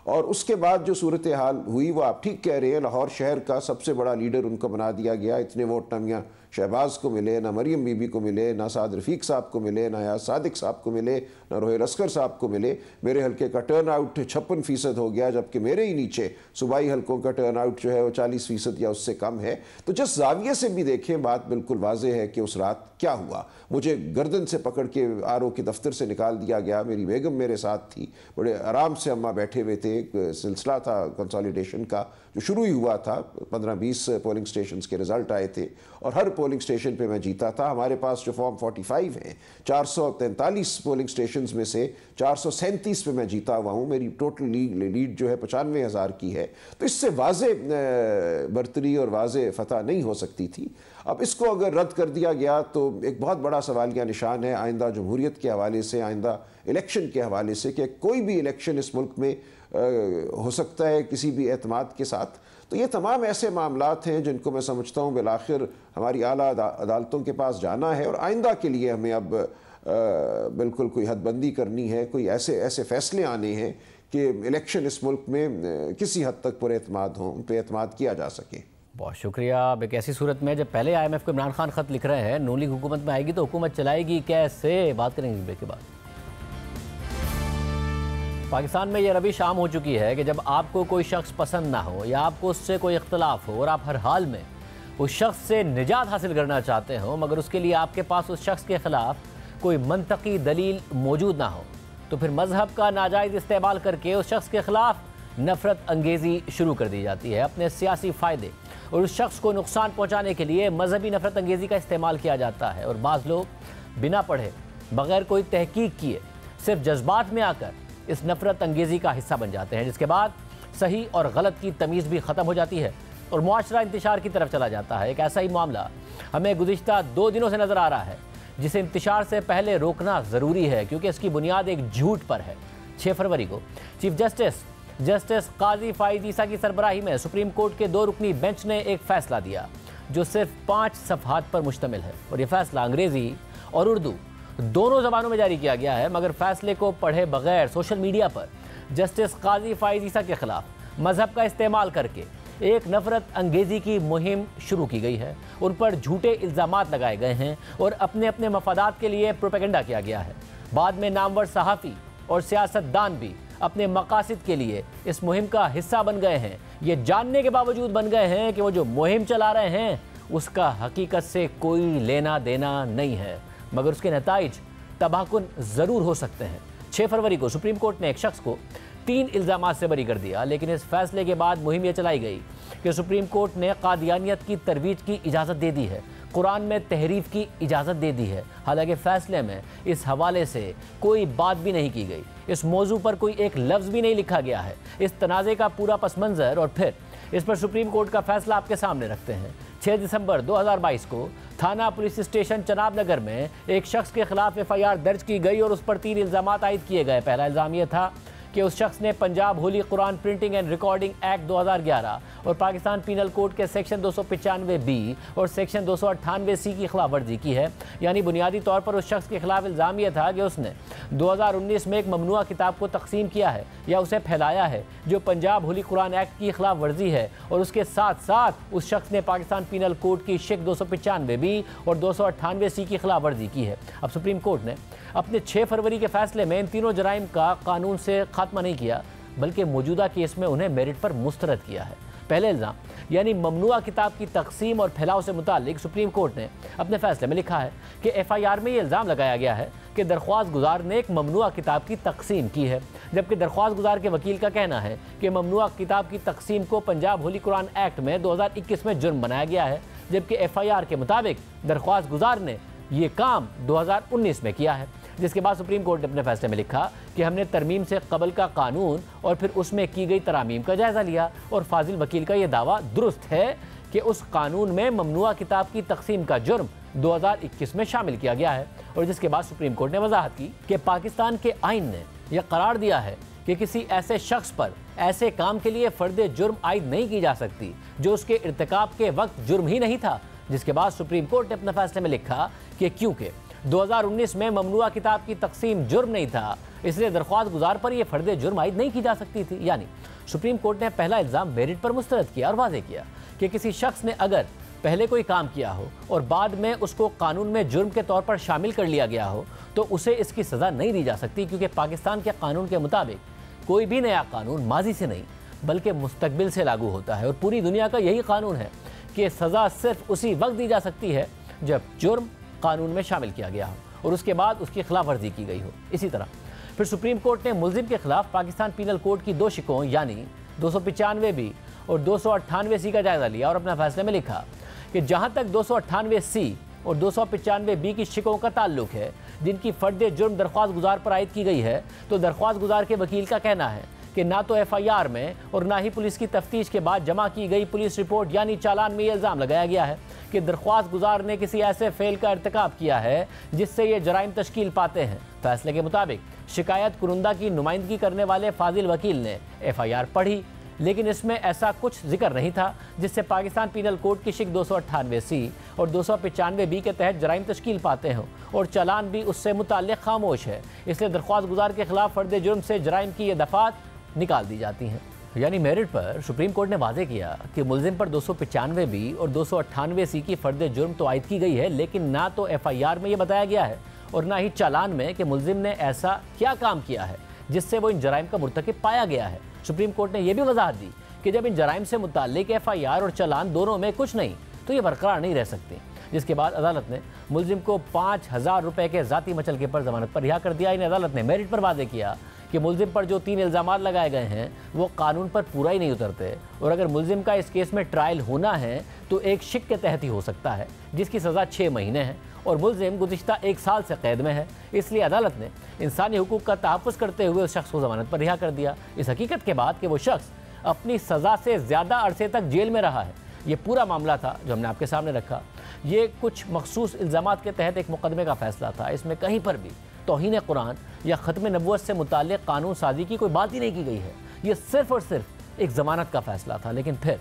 और उसके बाद जो सूरत हाल हुई वो आप ठीक कह रहे हैं। लाहौर शहर का सबसे बड़ा लीडर उनको बना दिया गया। इतने वोट ना मियाँ शहबाज को मिले, ना मरियम बीबी को मिले, ना साद रफ़ीक साहब को मिले, ना याज सादिक साहब को मिले, ना रोहिल अस्कर साहब को मिले। मेरे हल्के का टर्न आउट 56% हो गया, जबकि मेरे ही नीचे सूबाई हल्कों का टर्न आउट जो है वो 40% या उससे कम है। तो जिस जाविये से भी देखें, बात बिल्कुल वाज़ेह है कि उस रात क्या हुआ। मुझे गर्दन से पकड़ के RO के दफ्तर से निकाल दिया गया। मेरी बेगम मेरे साथ थी, बड़े आराम से अम्मा बैठे हुए थे। एक सिलसिला था कंसोलिडेशन का जो शुरू ही हुआ था। 15-20 पोलिंग स्टेशन के रिजल्ट आए थे, और हर पोलिंग स्टेशन पे मैं जीता था। हमारे पास जो फॉर्म 45 हैं, 443 पोलिंग स्टेशन में से 437 पे मैं जीता हुआ हूँ। मेरी टोटल लीड जो है 95,000 की है। तो इससे वाज़े बर्तरी और वाज़े फतह नहीं हो सकती थी। अब इसको अगर रद्द कर दिया गया तो एक बहुत बड़ा सवालिया निशान है आइंदा जमहूरियत के हवाले से, आइंदा इलेक्शन के हवाले से, कि कोई भी इलेक्शन इस मुल्क में हो सकता है किसी भी एतमाद के साथ। तो ये तमाम ऐसे मामलात हैं जिनको मैं समझता हूँ बिलाखिर हमारी आला अदालतों के पास जाना है, और आइंदा के लिए हमें अब बिल्कुल कोई हदबंदी करनी है। कोई ऐसे फैसले आने हैं कि इलेक्शन इस मुल्क में किसी हद तक पुरएतमाद हों, उन पर एतमाद किया जा सके। बहुत शुक्रिया। अब एक ऐसी सूरत में जब पहले IMF को इमरान खान ख़त लिख रहे हैं, नून लीग हुकूमत में आएगी तो हुकूमत चलाएगी कैसे, बात करेंगे ब्रेक के बाद। पाकिस्तान में यह रविश आम हो चुकी है कि जब आपको कोई शख्स पसंद ना हो या आपको उससे कोई इख्तलाफ हो और आप हर हाल में उस शख्स से निजात हासिल करना चाहते हो, मगर उसके लिए आपके पास उस शख्स के ख़िलाफ़ कोई मंतकी दलील मौजूद ना हो, तो फिर मज़हब का नाजायज़ इस्तेमाल करके उस शख्स के ख़िलाफ़ नफ़रत अंगेज़ी शुरू कर दी जाती है। अपने सियासी फ़ायदे और उस शख्स को नुकसान पहुँचाने के लिए मजहबी नफ़रत अंगेज़ी का इस्तेमाल किया जाता है, और बाज़ लोग बिना पढ़े, बग़ैर कोई तहकीक किए, सिर्फ जज्बात में आकर इस नफ़रत अंगेज़ी का हिस्सा बन जाते हैं, जिसके बाद सही और गलत की तमीज़ भी ख़त्म हो जाती है और मुआशरा इंतशार की तरफ चला जाता है। एक ऐसा ही मामला हमें गुज़िश्ता 2 दिनों से नज़र आ रहा है, जिसे इंतशार से पहले रोकना ज़रूरी है, क्योंकि इसकी बुनियाद एक झूठ पर है। 6 फरवरी को चीफ जस्टिस काजी फाइज ईसा की सरबराही में सुप्रीम कोर्ट के 2 रुकनी बेंच ने एक फ़ैसला दिया जो सिर्फ 5 सफ़हात पर मुश्तमिल है, और यह फ़ैसला अंग्रेज़ी और उर्दू दोनों ज़बानों में जारी किया गया है। मगर फ़ैसले को पढ़े बगैर सोशल मीडिया पर जस्टिस काजी फाइज ईसा के ख़िलाफ़ मज़हब का इस्तेमाल करके एक नफ़रत अंगेज़ी की मुहिम शुरू की गई है। उन पर झूठे इल्ज़ामात लगाए गए हैं और अपने अपने मफादात के लिए प्रोपेगेंडा किया गया है। बाद में नामवर सहाफ़ी और सियासतदान भी अपने मकासद के लिए इस मुहिम का हिस्सा बन गए हैं, ये जानने के बावजूद बन गए हैं कि वो जो मुहिम चला रहे हैं उसका हकीकत से कोई लेना देना नहीं है, मगर उसके नताइज तबाहकुन ज़रूर हो सकते हैं। 6 फरवरी को सुप्रीम कोर्ट ने एक शख्स को 3 इल्ज़ामात से बरी कर दिया। लेकिन इस फैसले के बाद मुहिम यह चलाई गई कि सुप्रीम कोर्ट ने कादियानियत की तरवीज की इजाज़त दे दी है, कुरान में तहरीफ की इजाज़त दे दी है। हालांकि फ़ैसले में इस हवाले से कोई बात भी नहीं की गई, इस मौजू पर कोई एक लफ्ज़ भी नहीं लिखा गया है। इस तनाज़े का पूरा पस मंज़र और फिर इस पर सुप्रीम कोर्ट का फैसला आपके सामने रखते हैं। 6 दिसंबर 2022 को थाना पुलिस स्टेशन चनाब नगर में एक शख्स के खिलाफ FIR दर्ज की गई और उस पर 3 इल्ज़ामात आयद किए गए। पहला इल्ज़ाम यह था कि उस शख्स ने Punjab Holi Quran printing and recording act 2011 और पाकिस्तान पीनल कोड के सेक्शन 295B और सेक्शन 298C की खिलाफवर्जी की है। यानी बुनियादी तौर पर उस शख्स के खिलाफ इल्ज़ाम यह था कि उसने 2019 में एक ममनुआ किताब को तकसीम किया है या उसे फैलाया है जो पंजाब होली कुरान एक्ट की खिलाफ वर्जी है, और उसके साथ साथ उस शख्स ने पाकिस्तान पीनल कोड की शिक 295B और 298C की खिलाफ वर्जी की है। अब सुप्रीम कोर्ट ने अपने 6 फरवरी के फैसले में इन तीनों जराइम का कानून से खात्मा नहीं किया, बल्कि मौजूदा केस में उन्हें मेरिट पर मुस्तरद किया है। पहले इल्ज़ाम यानी ममनुआ किताब की तकसीम और फैलाव से मुतालिक सुप्रीम कोर्ट ने अपने फैसले में लिखा है कि FIR में ये इल्ज़ाम लगाया गया है कि दरख्वास्त गुजार ने एक ममनुआ किताब की तकसीम की है, जबकि दरख्वास्त गुजार के वकील का कहना है कि ममनुआ किताब की तकसीम को पंजाब होली कुरान एक्ट में 2021 में जुर्म बनाया गया है, जबकि FIR के मुताबिक दरख्वास्त गुजार ने ये काम 2019 में किया है। जिसके बाद सुप्रीम कोर्ट ने अपने फैसले में लिखा कि हमने तरमीम से कबल का कानून और फिर उसमें की गई तरामीम का जायज़ा लिया और फाजिल वकील का यह दावा दुरुस्त है कि उस कानून में ममनुआ किताब की तकसीम का जुर्म 2021 में शामिल किया गया है। और जिसके बाद सुप्रीम कोर्ट ने वजाहत की कि पाकिस्तान के आइन ने यह करार दिया है कि किसी ऐसे शख्स पर ऐसे काम के लिए फ़र्द जुर्म आयद नहीं की जा सकती जो उसके इर्तिकाब के वक्त जुर्म ही नहीं था। जिसके बाद सुप्रीम कोर्ट ने अपने फैसले में लिखा कि क्योंकि 2019 में ममनुआ किताब की तकसीम जुर्म नहीं था, इसलिए दरख्वास्त गुजार पर यह फ़र्द जुर्म आयद नहीं की जा सकती थी। यानी सुप्रीम कोर्ट ने पहला इल्ज़ाम मेरिट पर मुस्तरद किया और वाज़ेह किया कि किसी शख्स ने अगर पहले कोई काम किया हो और बाद में उसको कानून में जुर्म के तौर पर शामिल कर लिया गया हो तो उसे इसकी सज़ा नहीं दी जा सकती, क्योंकि पाकिस्तान के कानून के मुताबिक कोई भी नया कानून माजी से नहीं बल्कि मुस्तकबिल से लागू होता है। और पूरी दुनिया का यही कानून है कि सज़ा सिर्फ उसी वक्त दी जा सकती है जब जुर्म कानून में शामिल किया गया हो और उसके बाद उसकी खिलाफ वर्जी की गई हो। इसी तरह फिर सुप्रीम कोर्ट ने मुलजिम के खिलाफ पाकिस्तान पीनल कोड की 2 शिकों यानी 295B और 298C का जायज़ा लिया और अपना फैसले में लिखा कि जहाँ तक 298C और 295B की शिकों का ताल्लुक है जिनकी फ़र्द जुर्म दरख्वास्त गुजार पर आयद की गई है, तो दरख्वास्त गुजार के वकील का कहना है कि ना तो FIR में और ना ही पुलिस की तफ्तीश के बाद जमा की गई पुलिस रिपोर्ट यानी चालान में ये इल्ज़ाम लगाया गया है कि दरख्वास्त गुजार ने किसी ऐसे फेल का इर्तिकाब किया है जिससे ये जराइम तश्कील पाते हैं। फैसले के मुताबिक शिकायत कुरुंदा की नुमाइंदगी करने वाले फाजिल वकील ने FIR पढ़ी, लेकिन इसमें ऐसा कुछ जिक्र नहीं था जिससे पाकिस्तान पीनल कोड की शिक 298C और 295B के तहत जराइम तश्कील पाते हों और चालान भी उससे मुताल्लिक़ खामोश है, इसलिए दरख्वास्त गुजार के खिलाफ फ़र्द जुर्म से जराइम की ये दफ़ात निकाल दी जाती हैं। यानी मेरिट पर सुप्रीम कोर्ट ने वाज़ेह किया कि मुलजिम पर 295B और 298C की फ़र्द जुर्म तो आयद की गई है, लेकिन ना तो FIR में ये बताया गया है और ना ही चालान में कि मुलजिम ने ऐसा क्या काम किया है जिससे वो इन जराइम का मुर्तकिब पाया गया है। सुप्रीम कोर्ट ने यह भी वजाहत दी कि जब इन जराइम से मुताल्लिक FIR और चालान दोनों में कुछ नहीं तो ये बरकरार नहीं रह सकते। जिसके बाद अदालत ने मुलजिम को 5000 रुपये के ज़ाती मचलके पर ज़मानत पर रिहा कर दिया। इन अदालत ने मेरिट पर वाज़ेह किया कि मुलजिम पर जो 3 इल्ज़ामात लगाए गए हैं वो कानून पर पूरा ही नहीं उतरते और अगर मुलजिम का इस केस में ट्रायल होना है तो एक शिक के तहत ही हो सकता है जिसकी सज़ा 6 महीने है और मुलजिम गुज़िश्ता 1 साल से कैद में है। इसलिए अदालत ने इंसानी हुकूक का तहफ़्फ़ुज़ करते हुए उस शख्स को ज़मानत पर रिहा कर दिया, इस हकीकत के बाद कि वो शख्स अपनी सज़ा से ज़्यादा अरसे तक जेल में रहा है। ये पूरा मामला था जो हमने आपके सामने रखा। ये कुछ मखसूस इल्ज़ामात के तहत एक मुकदमे का फ़ैसला था। इसमें कहीं पर भी तौहीन कुरान या ख़त्म नबुव्वत से मुताल्लिक़ कानून साजी की कोई बात ही नहीं की गई है। ये सिर्फ़ और सिर्फ एक ज़मानत का फ़ैसला था। लेकिन फिर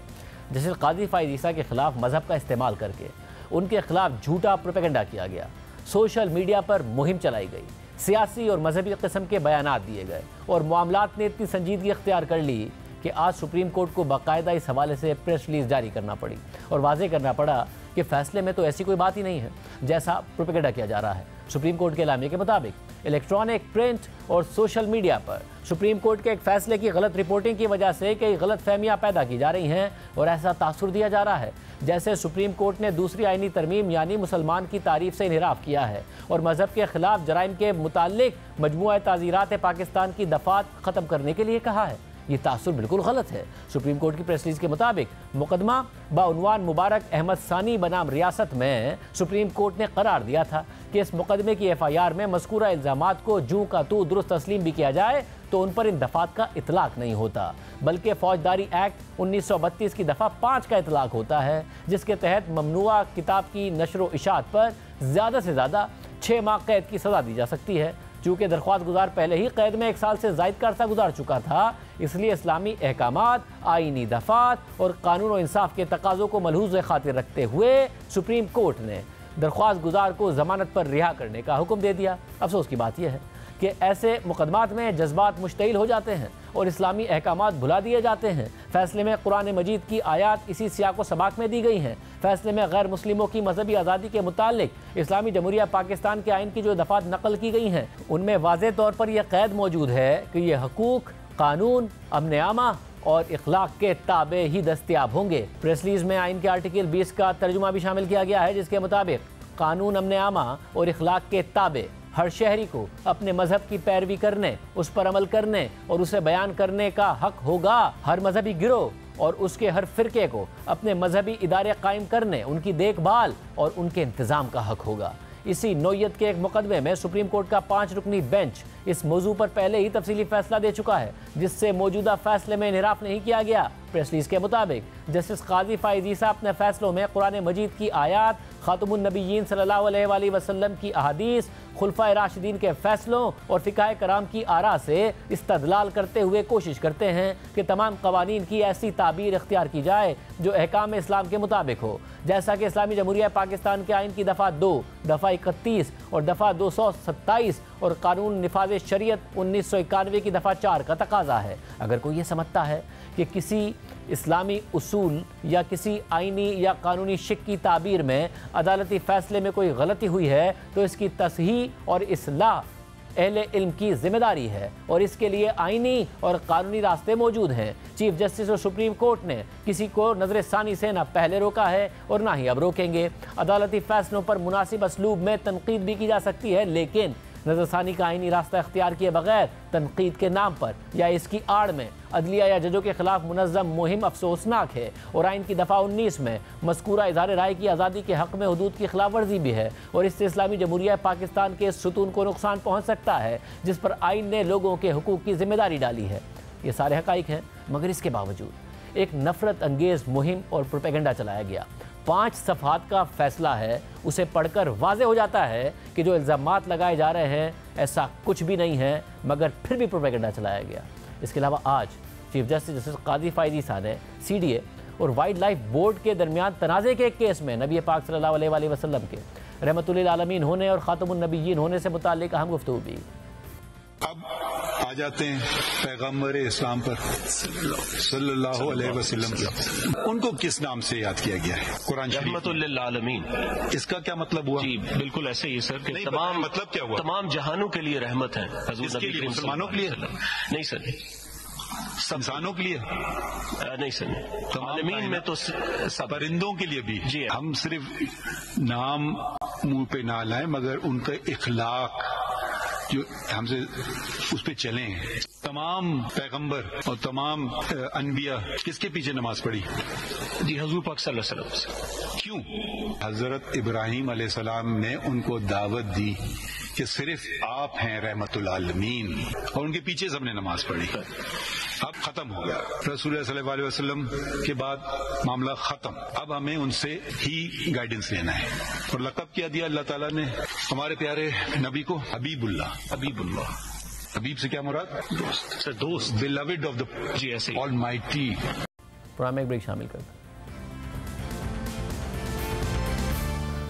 जस्टिस काजी फ़ाइज़ ईसा के ख़िलाफ़ मज़हब का इस्तेमाल करके उनके ख़िलाफ़ झूठा प्रोपेगेंडा किया गया, सोशल मीडिया पर मुहिम चलाई गई, सियासी और मजहबी किस्म के बयानात दिए गए और मामलात ने इतनी संजीदगी इख्तियार कर ली कि आज सुप्रीम कोर्ट को बाकायदा इस हवाले से प्रेस रिलीज़ जारी करना पड़ी और वाज़ेह करना पड़ा कि फ़ैसले में तो ऐसी कोई बात ही नहीं है जैसा प्रोपेगेंडा किया जा रहा है। सुप्रीम कोर्ट के एलामिया के मुताबिक इलेक्ट्रॉनिक, प्रिंट और सोशल मीडिया पर। सुप्रीम कोर्ट के एक फैसले की गलत रिपोर्टिंग की वजह से कई गलत फहमियां पैदा की जा रही हैं और ऐसा तासुर दिया जा रहा है जैसे सुप्रीम कोर्ट ने दूसरी आईनी तरमीम यानी मुसलमान की तारीफ से इनहिराफ किया है और मजहब के खिलाफ जराइम के मुताल्लिक मजमूआ ताज़ीरात पाकिस्तान की दफात ख़त्म करने के लिए कहा है। ये तासुर बिल्कुल गलत है। सुप्रीम कोर्ट की प्रेस रिलीज के मुताबिक मुकदमा बाउनवान मुबारक अहमद सानी बनाम रियासत में सुप्रीम कोर्ट ने करार दिया था कि इस मुकदमे की FIR में मज़कूरा इल्ज़ामात को जूं का तू दुरुस्त तस्लीम भी किया जाए तो उन पर इन दफात का इतलाक नहीं होता, बल्कि फौजदारी एक्ट 1932 की दफ़ा 5 का इतलाक होता है, जिसके तहत ममनुआ किताब की नशर व इशात पर ज़्यादा से ज़्यादा 6 माह कैद की सज़ा दी जा सकती है। चूँकि दरख्वास्त गुजार पहले ही कैद में 1 साल से ज़ायद का अरसा गुजार चुका था, इसलिए इस्लामी अहकामात, आईनी दफात और कानून व इंसाफ के तकाज़ों को मलहूज़ खातिर रखते हुए सुप्रीम कोर्ट ने दरख्वास्त गुजार को ज़मानत पर रिहा करने का हुक्म दे दिया। अफसोस की बात यह है कि ऐसे मुकदमात में जज्बात मुश्तइल हो जाते हैं और इस्लामी अहकामात भुला दिए जाते हैं। फैसले में कुरान मजीद की आयात इसी सियाक व सबाक में दी गई हैं। फैसले में गैर मुस्लिमों की मजहबी आज़ादी के मुतालिक इस्लामी जमहूरिया पाकिस्तान के आइन की जो दफ़ात नकल की गई हैं उनमें वाज़े तौर पर यह कैद मौजूद है कि ये हकूक़, कानून, अमन आमा और इखलाक के ताबे ही दस्तयाब होंगे। प्रेस रिलीज में आइन के आर्टिकल 20 का तर्जुमा भी शामिल किया गया है, जिसके मुताबिक कानून, अमन आमा और इखलाक के ताबे हर शहरी को अपने मजहब की पैरवी करने, उस पर अमल करने और उसे बयान करने का हक होगा। हर मजहबी गिरोह और उसके हर फिरके को अपने मजहबी इदारे कायम करने, उनकी देखभाल और उनके इंतज़ाम का हक होगा। इसी नौयत के एक मुकदमे में सुप्रीम कोर्ट का 5 रुकनी बेंच इस मौजू पर पहले ही तफसीली फैसला दे चुका है, जिससे मौजूदा फैसले में इनहिराफ नहीं किया गया। प्रेस रिलीज के मुताबिक जस्टिस काजी फाइज ईसा अपने फैसलों में कुरान मजीद की आयात, खातमुन नबीयीन सल्लल्लाहु अलैहि वसल्लम की अहादीस, खुलफाए राशिदीन के फैसलों और फिकाए कराम की आरा से इस्तदलाल करते हुए कोशिश करते हैं कि तमाम कवानीन की ऐसी ताबीर इख्तियार की जाए जो अहकाम इस्लाम के मुताबिक हो, जैसा कि इस्लामी जमहूरिया पाकिस्तान के आइन की दफ़ा 2, दफ़ा 31 और दफ़ा 227 और कानून निफाज शरीयत 1991 की दफ़ा 4 का तकाजा है। अगर कोई ये समझता है कि किसी इस्लामी उसूल या किसी आइनी या कानूनी शिक की ताबीर में अदालती फ़ैसले में कोई गलती हुई है तो इसकी तसहीह और इस्लाह अहले इल्म की जिम्मेदारी है और इसके लिए आइनी और कानूनी रास्ते मौजूद हैं। चीफ जस्टिस और सुप्रीम कोर्ट ने किसी को नजर सानी से ना पहले रोका है और ना ही अब रोकेंगे। अदालती फैसलों पर मुनासिब असलूब में तनकीद भी की जा सकती है, लेकिन नजरसानी का आइनी रास्ता इख्तियार किए बगैर तनकीद के नाम पर या इसकी आड़ में अदलिया या जजों के खिलाफ मुनज़्ज़म मुहिम अफसोसनाक है और आइन की दफ़ा 19 में मज़कूरा इज़हार राय की आज़ादी के हक़ में हदूद की खिलाफ वर्जी भी है और इससे इस्लामी जमहूरिया पाकिस्तान के सुतून को नुकसान पहुँच सकता है जिस पर आइन ने लोगों के हुकूक़ की जिम्मेदारी डाली है। ये सारे हक़ाइक़ हैं, मगर इसके बावजूद एक नफ़रत अंगेज़ मुहिम और प्रोपेगेंडा चलाया गया। 5 सफ़हात का फैसला है, उसे पढ़कर वाज़े हो जाता है कि जो इल्ज़ामात लगाए जा रहे हैं ऐसा कुछ भी नहीं है, मगर फिर भी प्रोपेगेंडा चलाया गया। इसके अलावा आज चीफ जस्टिस काजी फाइज ईसा ने CDA और वाइल्ड लाइफ बोर्ड के दरमियान तनाज़े के एक केस में नबी पाक सल्लल्लाहु अलैहि वसल्लम के रहमतुल आलमीन होने और खातमुन नबीयीन होने से मुताल्लिक़ अहम गुफ्तगू भी। अब आ जाते हैं पैगम्बर इस्लाम पर सल्लल्लाहु अलैहि वसल्लम पर। उनको किस नाम से याद किया गया है? कुरान शरीफ रहमतुल आलमीन। इसका क्या मतलब हुआ? जी बिल्कुल ऐसे ही सर कि तमाम मतलब क्या हुआ? तमाम जहानों के लिए रहमत है। किसके लिए? मुसलमानों के लिए? नहीं सर, इंसानों के लिए नहीं सर, आलमीन में तो सब परिंदों के लिए भी। जी हम सिर्फ नाम मुंह पे ना लाएं, मगर उनका इखलाक जो हमसे उस पे चले। तमाम पैगंबर और तमाम अनबिया किसके पीछे नमाज पढ़ी? जी हुजूर पाक सल्लल्लाहु अलैहि वसल्लम। क्यों? हजरत इब्राहिम अलैहिस्सलाम ने उनको दावत दी कि सिर्फ आप हैं रहमतुल आलमीन और उनके पीछे सबने नमाज पढ़ी। अब खत्म हो गया। रसूल सल्लल्लाहु अलैहि वसल्लम के बाद मामला खत्म। अब हमें उनसे ही गाइडेंस लेना है और लक़ब क्या दिया अल्लाह ताला ने हमारे प्यारे नबी को? हबीबुल्लाह। हबीबुल्लाह। हबीब से क्या मुराद? दोस्त सर, दोस्त, बिलवड ऑफ द जी ऐसे ऑलमाइटी। प्रोग्राम में एक ब्रेक शामिल करते हैं।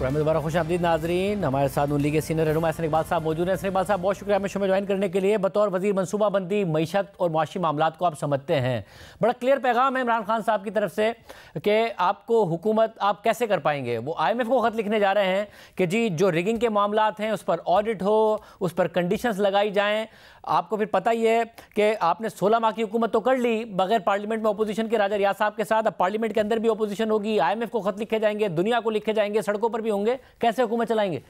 दोबारा खुश आमदीद नाजरीन। हमारे साथ नून लीग के सीनियर रहनुमा हसन इकबाल साहब मौजूद हैं। हसन इकबाल साहब, बहुत शुक्रिया हमें शो में ज्वाइन करने के लिए। बतौर वजीर मनसूबाबंदी, मईशत और मुआशी मामलात को आप समझते हैं, बड़ा क्लियर पैगाम है इमरान खान साहब की तरफ से कि आपको हुकूमत आप कैसे कर पाएंगे। वो IMF को ख़त लिखने जा रहे हैं कि जी जो रिगिंग के मामलात हैं उस पर ऑडिट हो, उस पर कंडीशंस लगाई जाएँ। आपको फिर पता ही है कि आपने 16 माह की हुकूमत तो कर ली बगैर पार्लियामेंट में अपोजिशन के, राजा रियाज साहब के साथ। अब पार्लियामेंट के अंदर भी अपोजिशन होगी, IMF को खत लिखे जाएंगे, दुनिया को लिखे जाएंगे, सड़कों पर भी होंगे। कैसे हुकूमत चलाएंगे?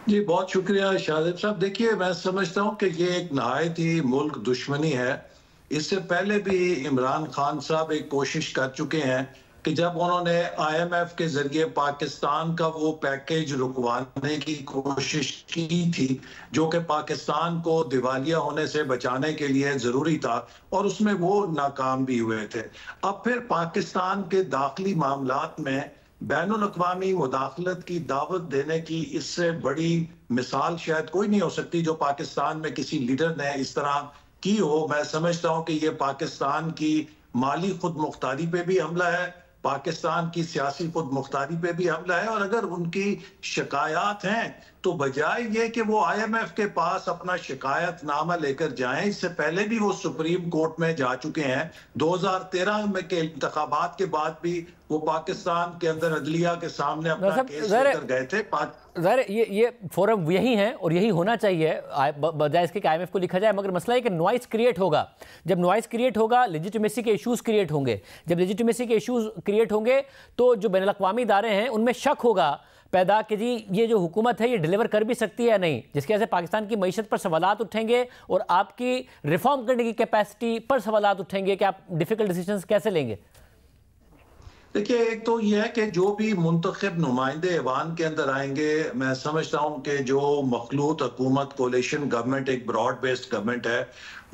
जी बहुत शुक्रिया शाहिद साहब। देखिए, मैं समझता हूँ कि ये एक नहायत ही मुल्क दुश्मनी है। इससे पहले भी इमरान खान साहब एक कोशिश कर चुके हैं कि जब उन्होंने IMF के जरिए पाकिस्तान का वो पैकेज रुकवाने की कोशिश की थी जो कि पाकिस्तान को दिवालिया होने से बचाने के लिए जरूरी था, और उसमें वो नाकाम भी हुए थे। अब फिर पाकिस्तान के दाखिली मामलात में बैनुल-अक़वामी मुदाखलत की दावत देने की इससे बड़ी मिसाल शायद कोई नहीं हो सकती जो पाकिस्तान में किसी लीडर ने इस तरह की हो। मैं समझता हूँ कि ये पाकिस्तान की माली खुद मुख्तारी पे भी हमला है, पाकिस्तान की सियासी खुद मुख्तारी पे भी हमला है। और अगर उनकी शिकायत हैं तो बजाय ये कि वो IMF के पास अपना शिकायतनामा लेकर जाएं, इससे पहले भी वो सुप्रीम कोर्ट में जा चुके हैं। 2013 में के इंतखाबात के बाद भी वो पाकिस्तान के अंदर अदलिया के सामने अपना केस लेकर गए थे। ज़ाहिर ये फोरम यही है और यही होना चाहिए बजाय इसके कि IMF को लिखा जाए। मगर मसला है कि नॉइस क्रिएट होगा। जब नॉइस क्रिएट होगा, लेजिटिमेसी के इश्यूज क्रिएट होंगे। जब लेजिटिमेसी के इश्यूज क्रिएट होंगे तो जो बैनुल-अक़वामी इदारे हैं उनमें शक होगा पैदा कि जी ये जो हुकूमत है ये डिलीवर कर भी सकती है या नहीं, जिसकी वजह से पाकिस्तान की मईशत पर सवालात उठेंगे और आपकी रिफॉर्म करने की कैपेसिटी पर सवालात उठेंगे कि आप डिफिकल्ट डिसीजंस कैसे लेंगे। देखिए, एक तो यह है कि जो भी मुंतखब नुमाइंदे ऐवान के अंदर आएंगे, मैं समझता हूं कि जो मखलूत हुकूमत कोलिशन गवर्नमेंट एक ब्रॉड बेस्ड गवर्नमेंट है,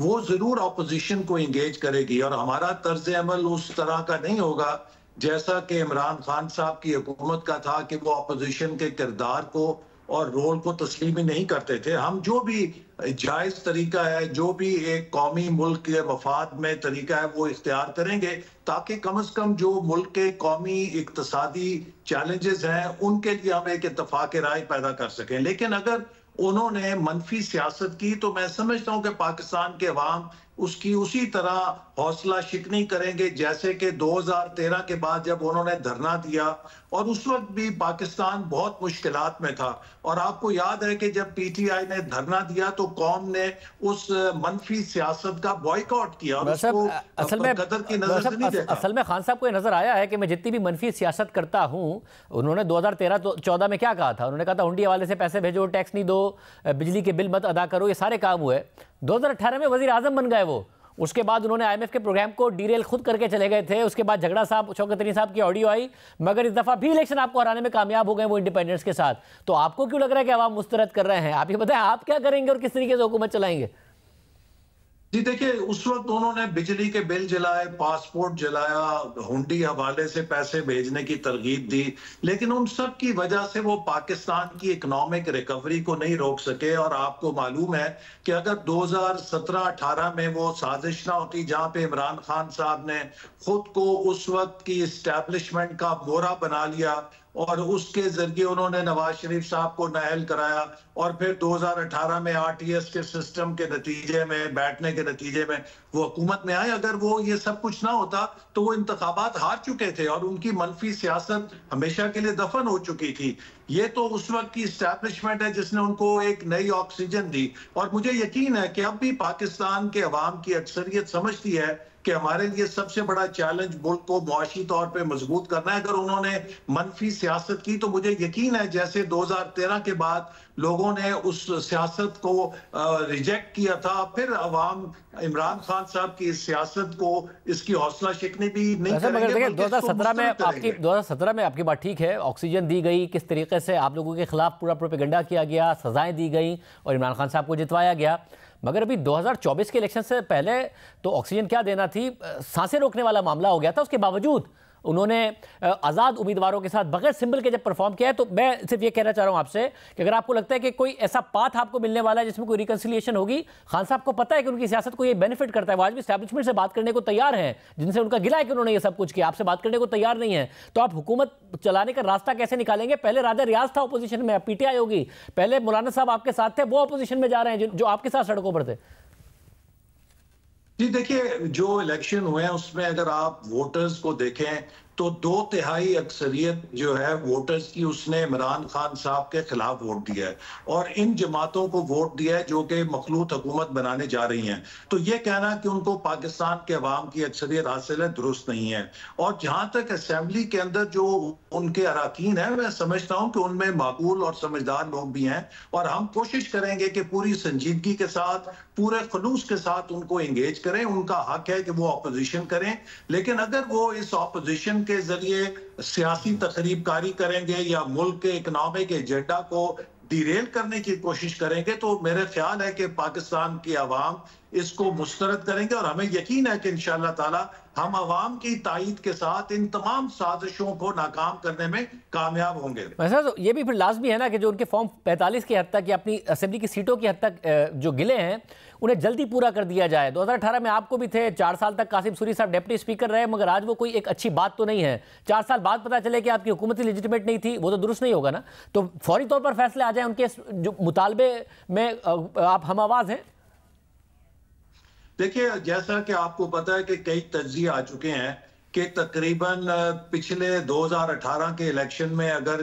वो जरूर अपोजिशन को इंगेज करेगी। और हमारा तर्ज अमल उस तरह का नहीं होगा जैसा कि इमरान खान साहब की हुकूमत का था कि वो अपोजिशन के किरदार को और रोल को तस्लीम ही नहीं करते थे। हम जो भी जायज तरीका है, जो भी एक कौमी मुल्क के मफाद में तरीका है, वो इख्तियार करेंगे ताकि कम से कम जो मुल्क के कौमी इक्तसादी चैलेंजेस हैं उनके लिए हम एक इत्तफाक राय पैदा कर सकें। लेकिन अगर उन्होंने मनफी सियासत की तो मैं समझता हूं कि पाकिस्तान के अवाम उसकी उसी तरह हौसला शिकनी करेंगे जैसे कि 2013 के बाद जब उन्होंने धरना दिया, और उस वक्त भी पाकिस्तान बहुत मुश्किलात में था। और आपको याद है कि जब PTI ने धरना दिया तो कौम ने उस मनफी सियासत का बॉयकॉट किया और उसको कदर की नजर से नहीं देखा। असल में खान साहब को ये नजर आया है कि मैं जितनी भी मनफी सियासत करता हूं, उन्होंने 2013-14 में क्या कहा था? उन्होंने कहा था हुंडी वाले से पैसे भेजो, टैक्स नहीं दो, बिजली के बिल मत अदा करो, ये सारे काम हुए। 2018 में वजीर आजम बन गए वो। उसके बाद उन्होंने IMF के प्रोग्राम को डीरेल खुद करके चले गए थे। उसके बाद झगड़ा साहब, शौकत तरीन साहब की ऑडियो आई, मगर इस दफा भी इलेक्शन आपको हराने में कामयाब हो गए वो इंडिपेंडेंस के साथ। तो आपको क्यों लग रहा है कि आवाम मुस्तरद कर रहे हैं? आप ये बताएं, आप क्या करेंगे और किस तरीके से हुकूमत चलाएंगे? जी देखिए, उस वक्त उन्होंने बिजली के बिल जलाए, पासपोर्ट जलाया, हुंडी हवाले से पैसे भेजने की तरगीब दी, लेकिन उन सब की वजह से वो पाकिस्तान की इकोनॉमिक रिकवरी को नहीं रोक सके। और आपको मालूम है कि अगर 2017-18 में वो साजिश ना होती जहां पे इमरान खान साहब ने खुद को उस वक्त की इस्टेब्लिशमेंट का मोहरा बना लिया और उसके जरिए उन्होंने नवाज शरीफ साहब को नाअहल कराया, और फिर 2018 में RTS के सिस्टम के नतीजे में, बैठने के नतीजे में वो हुकूमत में आए। अगर वो ये सब कुछ ना होता तो वो इंतखाबात हार चुके थे और उनकी मनफी सियासत हमेशा के लिए दफन हो चुकी थी। ये तो उस वक्त की इस्टेब्लिशमेंट है जिसने उनको एक नई ऑक्सीजन दी। और मुझे यकीन है कि अब भी पाकिस्तान के अवाम की अक्सरियत समझती है कि हमारे लिए सबसे बड़ा चैलेंज मुल्क को मुआशी तौर पे मजबूत करना है। अगर उन्होंने मनफी सियासत की तो मुझे यकीन है जैसे 2013 के बाद लोगों ने उस सियासत को रिजेक्ट किया था, फिर अवाम इमरान खान साहब की इस सियासत को, इसकी हौसला शिकनी भी नहीं करेंगे। 2017 में आपकी बात ठीक है, ऑक्सीजन दी गई, किस तरीके से आप लोगों के खिलाफ पूरा प्रोपेगेंडा किया गया, सजाएं दी गई और इमरान खान साहब को जितवाया गया। मगर अभी 2024 के इलेक्शन से पहले तो ऑक्सीजन क्या देना थी, सांसें रोकने वाला मामला हो गया था। उसके बावजूद उन्होंने आज़ाद उम्मीदवारों के साथ बगैर सिंबल के जब परफॉर्म किया है, तो मैं सिर्फ ये कहना चाह रहा हूं आपसे कि अगर आपको लगता है कि कोई ऐसा पाथ आपको मिलने वाला है जिसमें कोई रिकंसिलिएशन होगी, खान साहब को पता है कि उनकी सियासत को ये बेनिफिट करता है, वो आज भी एस्टैब्लिशमेंट से बात करने को तैयार हैं, जिनसे उनका गिला है कि उन्होंने ये सब कुछ किया, आपसे बात करने को तैयार नहीं है, तो आप हुकूमत चलाने का रास्ता कैसे निकालेंगे? पहले राजा रियाज था अपोजिशन में, पीटीआई होगी, पहले मौलाना साहब आपके साथ थे, वो अपोजिशन में जा रहे हैं जो आपके साथ सड़कों पर थे। जी देखिए, जो इलेक्शन हुए हैं उसमें अगर आप वोटर्स को देखें तो 2/3 अक्सरियत जो है वोटर्स की उसने इमरान खान साहब के खिलाफ वोट दिया है और इन जमातों को वोट दिया है जो कि मखलूत हुकूमत बनाने जा रही हैं। तो ये कहना कि उनको पाकिस्तान के अवाम की अक्सरियत हासिल है दुरुस्त नहीं है। और जहां तक असेंबली के अंदर जो उनके अराकीन है, मैं समझता हूं कि उनमें माकूल और समझदार लोग भी हैं और हम कोशिश करेंगे कि पूरी संजीदगी के साथ, पूरे खलूस के साथ उनको एंगेज करें। उनका हक है कि वो अपोजिशन करें, लेकिन अगर वो इस अपोजिशन के जरिए सियासी तखरीबकारी करेंगे या मुल्क के इकोनॉमिक एजेंडा को डिरेल करने की कोशिश करेंगे, तो मेरे ख्याल है कि पाकिस्तान की आवाम इसको मुस्तरद करेंगे और हमें यकीन है कि इंशाअल्लाह ताला हम आवाम की तायीद के साथ इन तमाम साजिशों को नाकाम करने में कामयाब होंगे। वैसे तो ये भी फिर लाजमी है ना कि जो उनके फॉर्म 45 की हद तक या अपनी असेंबली की सीटों की हद तक जो गिले हैं उन्हें जल्दी पूरा कर दिया जाए। 2018 में आपको भी थे, 4 साल तक कासिम सूरी साहब डिप्टी स्पीकर रहे, मगर आज वो कोई एक अच्छी बात तो नहीं है। 4 साल बाद पता चले कि आपकी हुकूमत लेजिटिमेट नहीं थी, वो तो दुरुस्त नहीं होगा ना। तो फौरी तौर पर फैसले आ जाए उनके जो मुतालबे में, आप हम आवाज हैं। देखिए, जैसा कि आपको पता है कि कई तज्जिए आ चुके हैं कि तकरीबन पिछले 2018 के इलेक्शन में अगर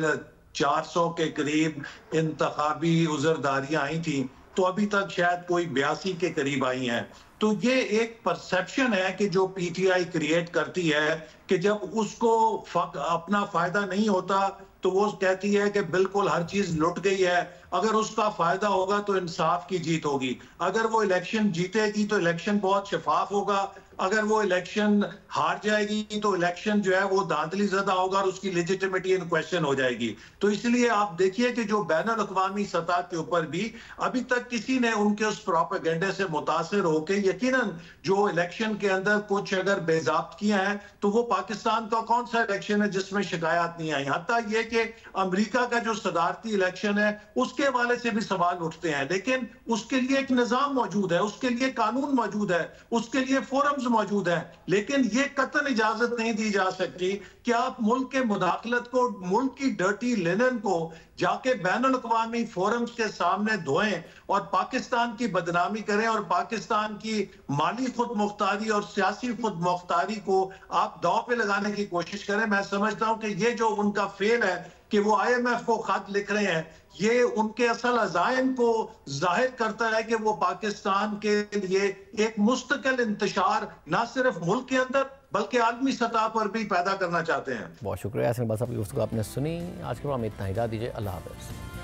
400 के करीब इंतखाबी उज़रदारियां आई थी तो अभी तक शायद कोई 82 के करीब आई हैं। तो ये एक परसेप्शन है कि जो पीटीआई क्रिएट करती है कि जब उसको अपना फायदा नहीं होता तो वो कहती है कि बिल्कुल हर चीज लुट गई है। अगर उसका फायदा होगा तो इंसाफ की जीत होगी। अगर वो इलेक्शन जीतेगी तो इलेक्शन बहुत शफाफ होगा। अगर वो इलेक्शन हार जाएगी तो इलेक्शन जो है वो धांधली ज़दा होगा और उसकी लेजिटिमिटी इन क्वेश्चन हो जाएगी। तो इसलिए आप देखिए कि जो बैनुल अक़वामी सतह के ऊपर भी अभी तक किसी ने उनके उस प्रोपेगेंडे से मुतासिर होकर, यकीनन जो इलेक्शन के अंदर कुछ अगर बेज़ाब्तियां हैं तो वो पाकिस्तान का कौन सा इलेक्शन है जिसमें शिकायत नहीं आई। हत्ता ये कि अमेरिका का जो सदारती इलेक्शन है उसके हवाले से भी सवाल उठते हैं, लेकिन उसके लिए एक निजाम मौजूद है, उसके लिए कानून मौजूद है, उसके लिए फोरम्स मौजूद है। लेकिन ये कतई इजाजत नहीं दी जा सकती कि आप मुल्क के मुदाखलत को, मुल्क की डर्टी लिनन को जाके बैनुल अक़वामी फोरम्स के सामने धोएं और पाकिस्तान की बदनामी करें और पाकिस्तान की माली खुद मुख्तारी और सियासी खुद मुख्तारी को आप दांव पे लगाने की कोशिश करें। मैं समझता हूं कि ये जो उनका फेल है कि वो IMF को खत लिख रहे हैं, ये उनके असल अज़ाइम को जाहिर करता है कि वो पाकिस्तान के लिए एक मुस्तकिल इंतशार ना सिर्फ मुल्क के अंदर बल्कि आलमी सतह पर भी पैदा करना चाहते हैं। बहुत शुक्रिया यासिन अब्बास साहब की गुफ्तगू आपने सुनी। आज के प्रोग्राम में इतना ही, इजाज़त दीजिए। अल्लाह हाफ़िज़।